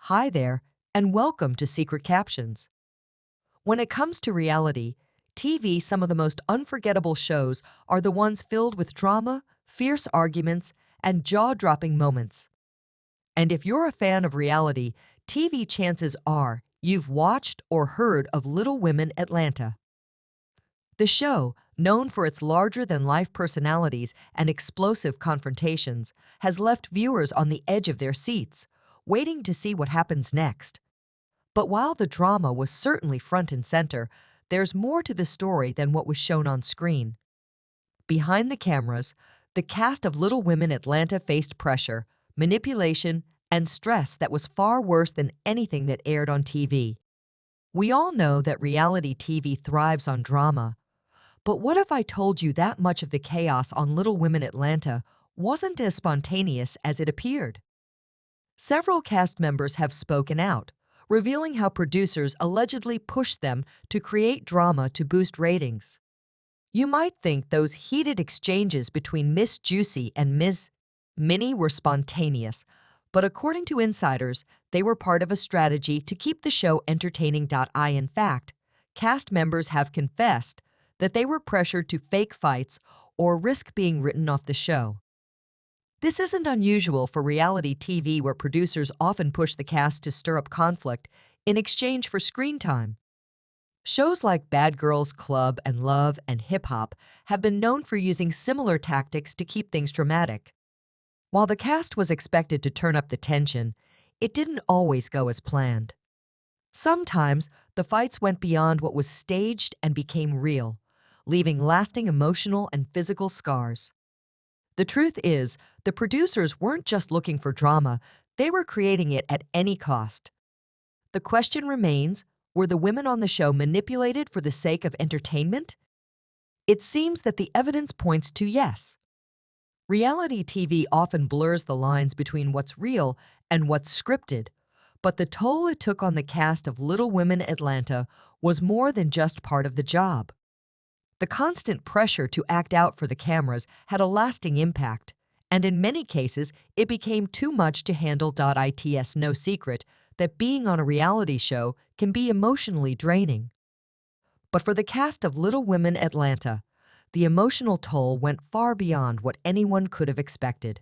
Hi there, and welcome to Secret Captions. When it comes to reality TV, some of the most unforgettable shows are the ones filled with drama, fierce arguments, and jaw dropping moments. And if you're a fan of reality TV, chances are you've watched or heard of Little Women Atlanta. The show, known for its larger than life personalities and explosive confrontations, has left viewers on the edge of their seats, waiting to see what happens next. But while the drama was certainly front and center, there's more to the story than what was shown on screen. Behind the cameras, the cast of Little Women Atlanta faced pressure, manipulation, and stress that was far worse than anything that aired on TV. We all know that reality TV thrives on drama, but what if I told you that much of the chaos on Little Women Atlanta wasn't as spontaneous as it appeared? Several cast members have spoken out, revealing how producers allegedly pushed them to create drama to boost ratings. You might think those heated exchanges between Miss Juicy and Ms. Minnie were spontaneous, but according to insiders, they were part of a strategy to keep the show entertaining. In fact, cast members have confessed that they were pressured to fake fights or risk being written off the show. This isn't unusual for reality TV, where producers often push the cast to stir up conflict in exchange for screen time. Shows like Bad Girls Club and Love and Hip Hop have been known for using similar tactics to keep things dramatic. While the cast was expected to turn up the tension, it didn't always go as planned. Sometimes the fights went beyond what was staged and became real, leaving lasting emotional and physical scars. The truth is, the producers weren't just looking for drama, they were creating it at any cost. The question remains, were the women on the show manipulated for the sake of entertainment? It seems that the evidence points to yes. Reality TV often blurs the lines between what's real and what's scripted, but the toll it took on the cast of Little Women Atlanta was more than just part of the job. The constant pressure to act out for the cameras had a lasting impact, and in many cases, it became too much to handle. It's no secret that being on a reality show can be emotionally draining. But for the cast of Little Women Atlanta, the emotional toll went far beyond what anyone could have expected.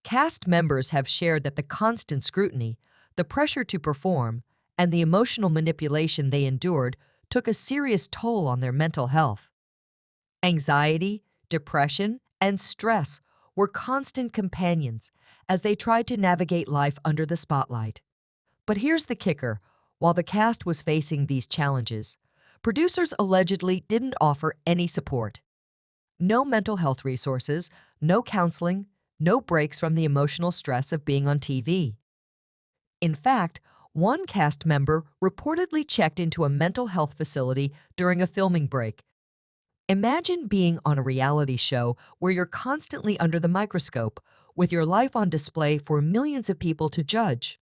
Cast members have shared that the constant scrutiny, the pressure to perform, and the emotional manipulation they endured took a serious toll on their mental health. Anxiety, depression, and stress were constant companions as they tried to navigate life under the spotlight. But here's the kicker: while the cast was facing these challenges, producers allegedly didn't offer any support. No mental health resources, no counseling, no breaks from the emotional stress of being on TV. In fact, one cast member reportedly checked into a mental health facility during a filming break. Imagine being on a reality show where you're constantly under the microscope, with your life on display for millions of people to judge.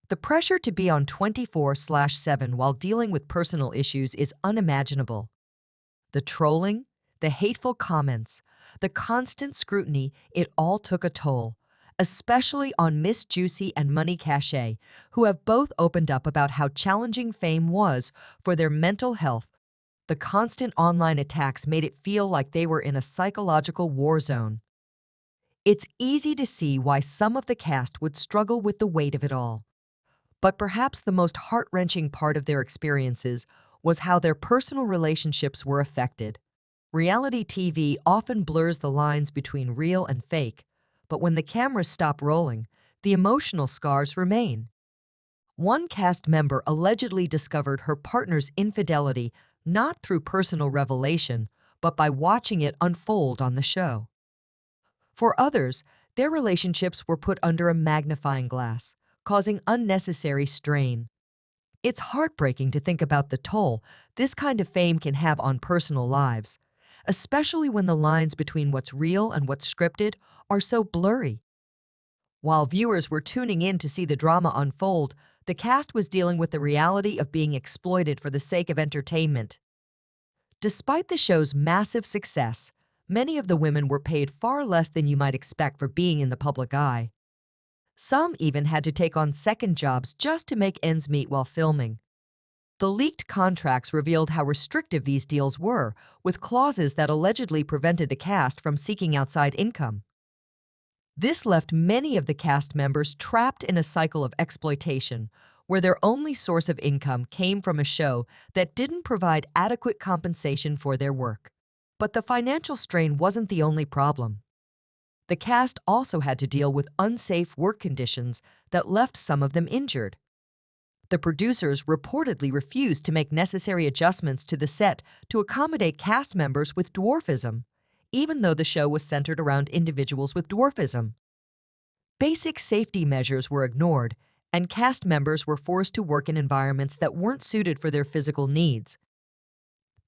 The pressure to be on 24/7 while dealing with personal issues is unimaginable. The trolling, the hateful comments, the constant scrutiny, it all took a toll, especially on Miss Juicy and Money Cachet, who have both opened up about how challenging fame was for their mental health. The constant online attacks made it feel like they were in a psychological war zone. It's easy to see why some of the cast would struggle with the weight of it all. But perhaps the most heart-wrenching part of their experiences was how their personal relationships were affected. Reality TV often blurs the lines between real and fake, but when the cameras stop rolling, the emotional scars remain. One cast member allegedly discovered her partner's infidelity not through personal revelation, but by watching it unfold on the show. For others, their relationships were put under a magnifying glass, causing unnecessary strain. It's heartbreaking to think about the toll this kind of fame can have on personal lives, especially when the lines between what's real and what's scripted are so blurry. While viewers were tuning in to see the drama unfold, the cast was dealing with the reality of being exploited for the sake of entertainment. Despite the show's massive success, many of the women were paid far less than you might expect for being in the public eye. Some even had to take on second jobs just to make ends meet while filming. The leaked contracts revealed how restrictive these deals were, with clauses that allegedly prevented the cast from seeking outside income. This left many of the cast members trapped in a cycle of exploitation, where their only source of income came from a show that didn't provide adequate compensation for their work. But the financial strain wasn't the only problem. The cast also had to deal with unsafe work conditions that left some of them injured. The producers reportedly refused to make necessary adjustments to the set to accommodate cast members with dwarfism, even though the show was centered around individuals with dwarfism. Basic safety measures were ignored, and cast members were forced to work in environments that weren't suited for their physical needs.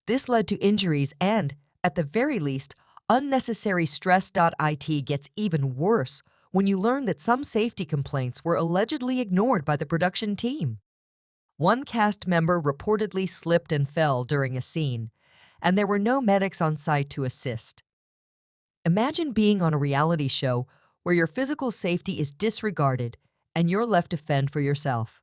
This led to injuries and, at the very least, unnecessary stress. It gets even worse when you learn that some safety complaints were allegedly ignored by the production team. One cast member reportedly slipped and fell during a scene, and there were no medics on site to assist. Imagine being on a reality show where your physical safety is disregarded and you're left to fend for yourself.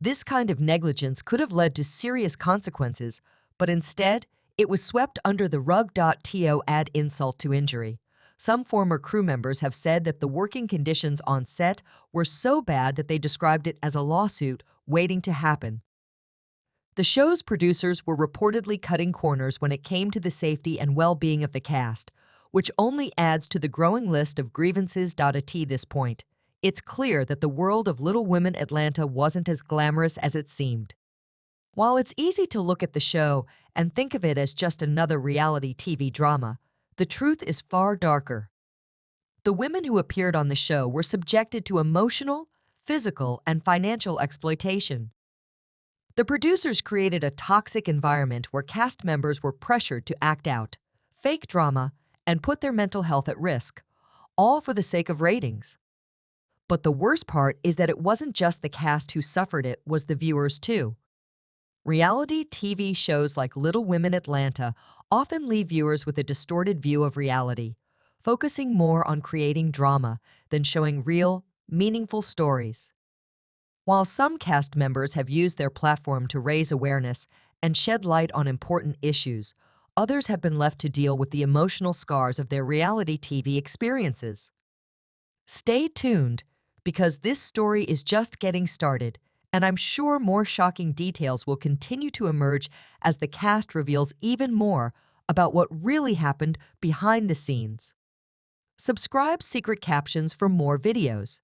This kind of negligence could have led to serious consequences, but instead, it was swept under the rug. To add insult to injury. Some former crew members have said that the working conditions on set were so bad that they described it as a lawsuit waiting to happen. The show's producers were reportedly cutting corners when it came to the safety and well-being of the cast, which only adds to the growing list of grievances. At this point, it's clear that the world of Little Women Atlanta wasn't as glamorous as it seemed. While it's easy to look at the show and think of it as just another reality TV drama, the truth is far darker. The women who appeared on the show were subjected to emotional, physical, and financial exploitation. The producers created a toxic environment where cast members were pressured to act out, fake drama, and put their mental health at risk, all for the sake of ratings. But the worst part is that it wasn't just the cast who suffered, it was the viewers too. Reality TV shows like Little Women Atlanta often leave viewers with a distorted view of reality, focusing more on creating drama than showing real, meaningful stories. While some cast members have used their platform to raise awareness and shed light on important issues, others have been left to deal with the emotional scars of their reality TV experiences. Stay tuned, because this story is just getting started, and I'm sure more shocking details will continue to emerge as the cast reveals even more about what really happened behind the scenes. Subscribe Secret Captions for more videos.